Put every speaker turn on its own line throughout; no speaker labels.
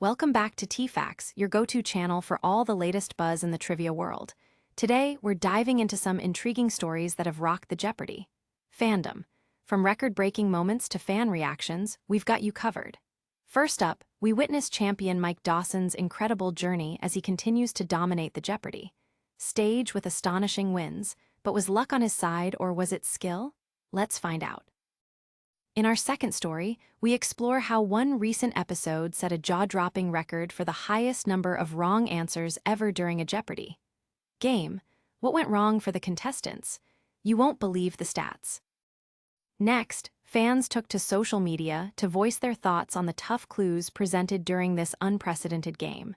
Welcome back to TFacts, your go-to channel for all the latest buzz in the trivia world. Today, we're diving into some intriguing stories that have rocked the Jeopardy! Fandom. From record-breaking moments to fan reactions, we've got you covered. First up, we witness champion Mike Dawson's incredible journey as he continues to dominate the Jeopardy! Stage with astonishing wins, but was luck on his side or was it skill? Let's find out. In our second story, we explore how one recent episode set a jaw-dropping record for the highest number of wrong answers ever during a Jeopardy! Game. What went wrong for the contestants? You won't believe the stats. Next, fans took to social media to voice their thoughts on the tough clues presented during this unprecedented game.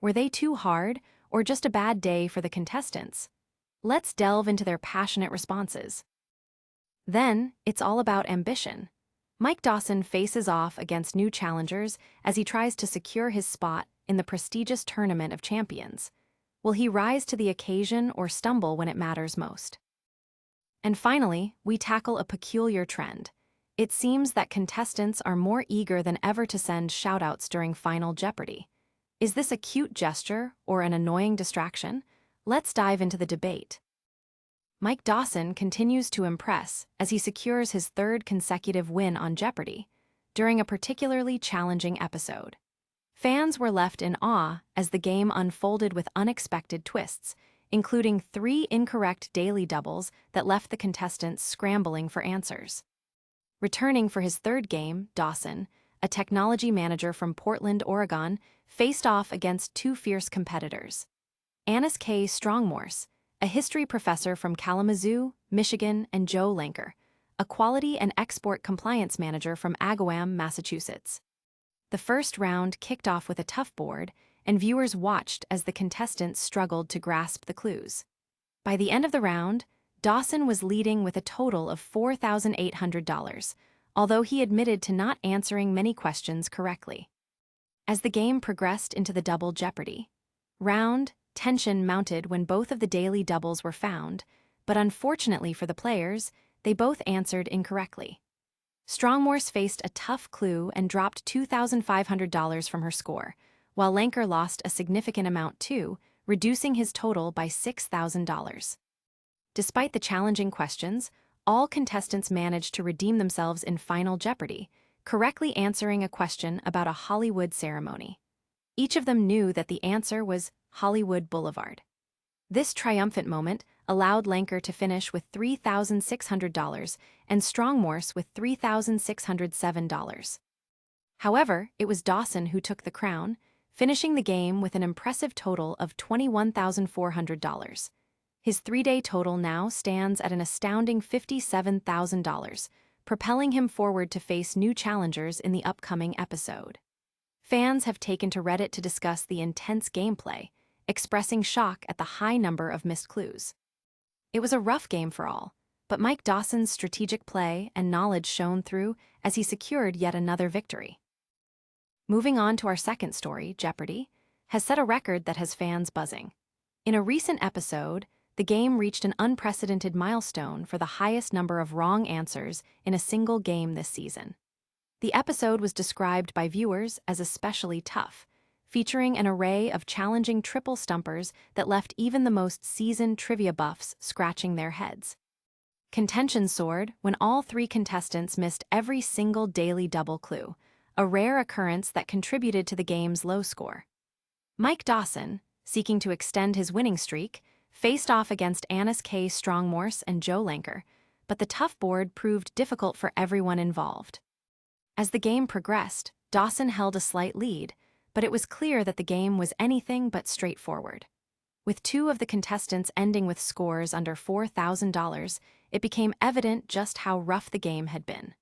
Were they too hard, or just a bad day for the contestants? Let's delve into their passionate responses. Then, it's all about ambition. Mike Dawson faces off against new challengers as he tries to secure his spot in the prestigious Tournament of Champions. Will he rise to the occasion or stumble when it matters most? And finally, we tackle a peculiar trend. It seems that contestants are more eager than ever to send shoutouts during Final Jeopardy! Is this a cute gesture or an annoying distraction? Let's dive into the debate. Mike Dawson continues to impress as he secures his third consecutive win on Jeopardy! During a particularly challenging episode. Fans were left in awe as the game unfolded with unexpected twists, including 3 incorrect daily doubles that left the contestants scrambling for answers. Returning for his third game, Dawson, a technology manager from Portland, Oregon, faced off against 2 fierce competitors. Annis K. Strong-Morse, a history professor from Kalamazoo, Michigan, and Joe Lanker, a quality and export compliance manager from Agawam, Massachusetts. The first round kicked off with a tough board, and viewers watched as the contestants struggled to grasp the clues. By the end of the round, Dawson was leading with a total of $4,800, although he admitted to not answering many questions correctly. As the game progressed into the Double Jeopardy! Round, tension mounted when both of the daily doubles were found, but unfortunately for the players, they both answered incorrectly. Strong-Morse faced a tough clue and dropped $2,500 from her score, while Lanker lost a significant amount too, reducing his total by $6,000. Despite the challenging questions, all contestants managed to redeem themselves in Final Jeopardy!, correctly answering a question about a Hollywood ceremony. Each of them knew that the answer was Hollywood Boulevard. This triumphant moment allowed Lanker to finish with $3,600 and Strong-Morse with $3,607. However, it was Dawson who took the crown, finishing the game with an impressive total of $21,400. His 3-day total now stands at an astounding $57,000, propelling him forward to face new challengers in the upcoming episode. Fans have taken to Reddit to discuss the intense gameplay, expressing shock at the high number of missed clues. It was a rough game for all, but Mike Dawson's strategic play and knowledge shone through as he secured yet another victory. Moving on to our second story, Jeopardy! Has set a record that has fans buzzing. In a recent episode, the game reached an unprecedented milestone for the highest number of wrong answers in a single game this season. The episode was described by viewers as especially tough, featuring an array of challenging triple stumpers that left even the most seasoned trivia buffs scratching their heads. Contention soared when all 3 contestants missed every single daily double clue, a rare occurrence that contributed to the game's low score. Mike Dawson, seeking to extend his winning streak, faced off against Annis K. Strong-Morse and Joe Lanker, but the tough board proved difficult for everyone involved. As the game progressed, Dawson held a slight lead, but it was clear that the game was anything but straightforward. With 2 of the contestants ending with scores under $4,000, it became evident just how rough the game had been.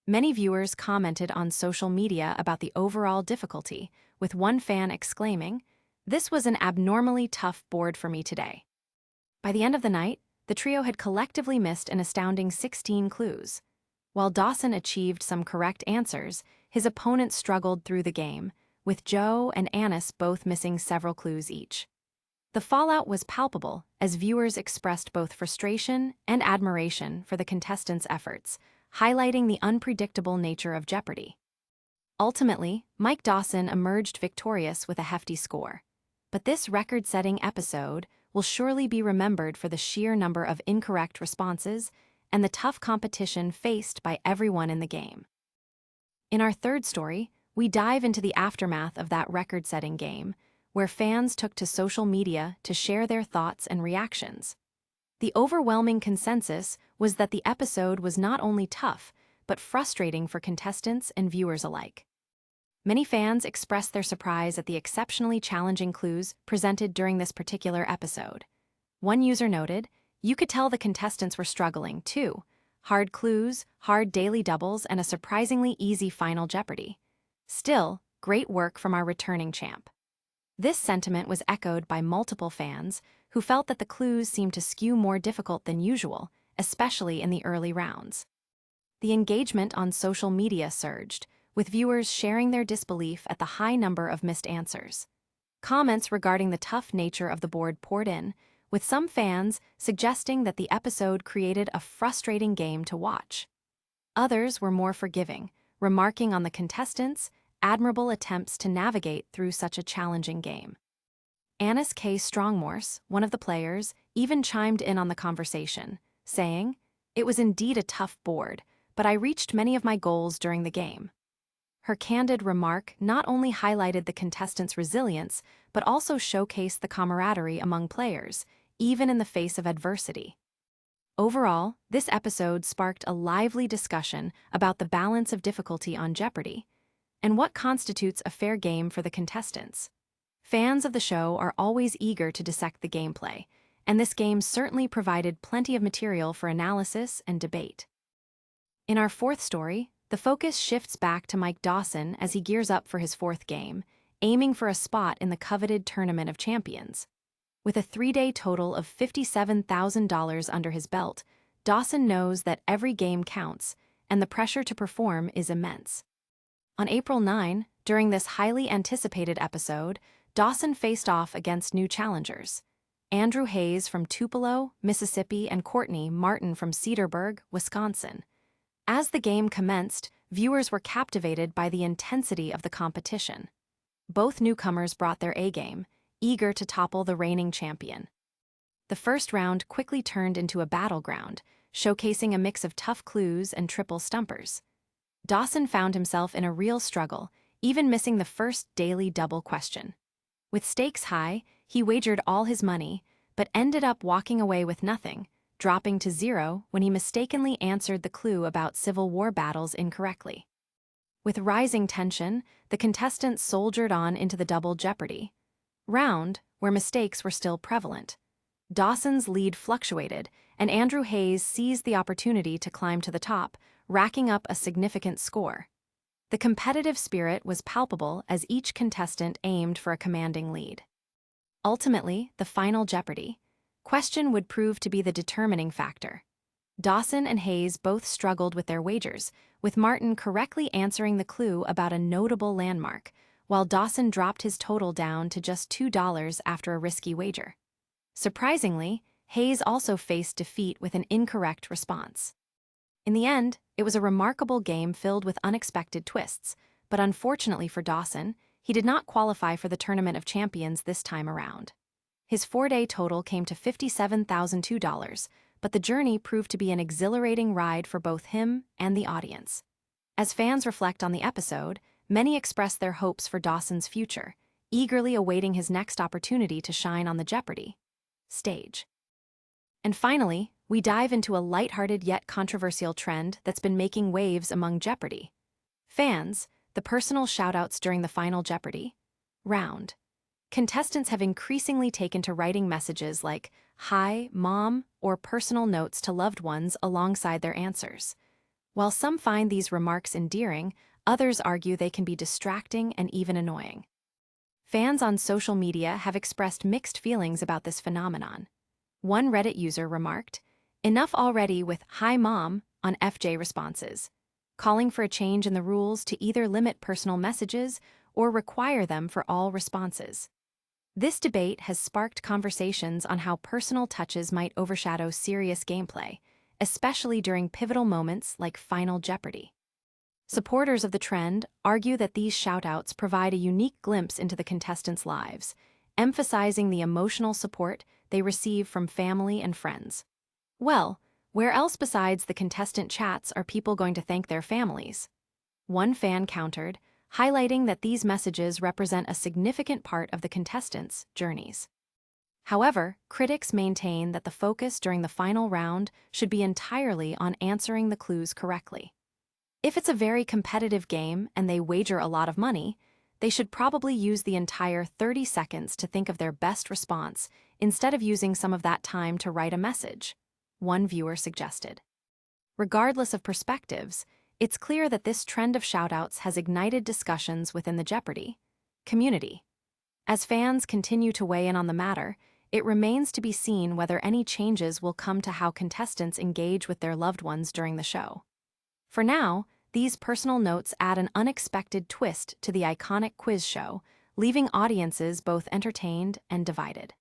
Many viewers commented on social media about the overall difficulty, with one fan exclaiming, "This was an abnormally tough board for me today." By the end of the night, the trio had collectively missed an astounding 16 clues. While Dawson achieved some correct answers, his opponents struggled through the game, with Joe and Annis both missing several clues each. The fallout was palpable as viewers expressed both frustration and admiration for the contestants' efforts, highlighting the unpredictable nature of Jeopardy! Ultimately, Mike Dawson emerged victorious with a hefty score. But this record-setting episode will surely be remembered for the sheer number of incorrect responses and the tough competition faced by everyone in the game. In our third story, we dive into the aftermath of that record-setting game, where fans took to social media to share their thoughts and reactions. The overwhelming consensus was that the episode was not only tough, but frustrating for contestants and viewers alike. Many fans expressed their surprise at the exceptionally challenging clues presented during this particular episode. One user noted, "You could tell the contestants were struggling, too. Hard clues, hard daily doubles, and a surprisingly easy Final Jeopardy. Still, great work from our returning champ." This sentiment was echoed by multiple fans who felt that the clues seemed to skew more difficult than usual, especially in the early rounds. The engagement on social media surged, with viewers sharing their disbelief at the high number of missed answers. Comments regarding the tough nature of the board poured in, with some fans suggesting that the episode created a frustrating game to watch. Others were more forgiving, remarking on the contestants' admirable attempts to navigate through such a challenging game. Annis K. Strong-Morse, one of the players, even chimed in on the conversation, saying, "It was indeed a tough board, but I reached many of my goals during the game." Her candid remark not only highlighted the contestants' resilience, but also showcased the camaraderie among players, even in the face of adversity. Overall, this episode sparked a lively discussion about the balance of difficulty on Jeopardy! And what constitutes a fair game for the contestants. Fans of the show are always eager to dissect the gameplay, and this game certainly provided plenty of material for analysis and debate. In our fourth story, the focus shifts back to Mike Dawson as he gears up for his fourth game, aiming for a spot in the coveted Tournament of Champions. With a 3-day total of $57,000 under his belt, Dawson knows that every game counts, and the pressure to perform is immense. On April 9, during this highly anticipated episode, Dawson faced off against new challengers: Andrew Hayes from Tupelo, Mississippi, and Courtney Martin from Cedarburg, Wisconsin. As the game commenced, viewers were captivated by the intensity of the competition. Both newcomers brought their A-game, eager to topple the reigning champion. The first round quickly turned into a battleground, showcasing a mix of tough clues and triple stumpers. Dawson found himself in a real struggle, even missing the first daily double question. With stakes high, he wagered all his money, but ended up walking away with nothing, dropping to 0 when he mistakenly answered the clue about Civil War battles incorrectly. With rising tension, the contestants soldiered on into the Double Jeopardy! Round, where mistakes were still prevalent. Dawson's lead fluctuated, and Andrew Hayes seized the opportunity to climb to the top, racking up a significant score. The competitive spirit was palpable as each contestant aimed for a commanding lead. Ultimately, the Final Jeopardy! Question would prove to be the determining factor. Dawson and Hayes both struggled with their wagers, with Martin correctly answering the clue about a notable landmark, while Dawson dropped his total down to just $2 after a risky wager. Surprisingly, Hayes also faced defeat with an incorrect response. In the end, it was a remarkable game filled with unexpected twists, but unfortunately for Dawson, he did not qualify for the Tournament of Champions this time around. His 4-day total came to $57,002, but the journey proved to be an exhilarating ride for both him and the audience. As fans reflect on the episode, many express their hopes for Dawson's future, eagerly awaiting his next opportunity to shine on the Jeopardy! Stage. And finally, we dive into a lighthearted yet controversial trend that's been making waves among Jeopardy! Fans, the personal shoutouts during the Final Jeopardy! Round. Contestants have increasingly taken to writing messages like "Hi, Mom," or personal notes to loved ones alongside their answers. While some find these remarks endearing, others argue they can be distracting and even annoying. Fans on social media have expressed mixed feelings about this phenomenon. One Reddit user remarked, "Enough already with 'Hi, Mom' on FJ responses," calling for a change in the rules to either limit personal messages or require them for all responses. This debate has sparked conversations on how personal touches might overshadow serious gameplay, especially during pivotal moments like Final Jeopardy! Supporters of the trend argue that these shoutouts provide a unique glimpse into the contestants' lives, emphasizing the emotional support they receive from family and friends. Well, where else besides the contestant chats are people going to thank their families? One fan countered, highlighting that these messages represent a significant part of the contestants' journeys. However, critics maintain that the focus during the final round should be entirely on answering the clues correctly. If it's a very competitive game and they wager a lot of money, they should probably use the entire 30 seconds to think of their best response instead of using some of that time to write a message, one viewer suggested. Regardless of perspectives, it's clear that this trend of shoutouts has ignited discussions within the Jeopardy! Community. As fans continue to weigh in on the matter, it remains to be seen whether any changes will come to how contestants engage with their loved ones during the show. For now, these personal notes add an unexpected twist to the iconic quiz show, leaving audiences both entertained and divided.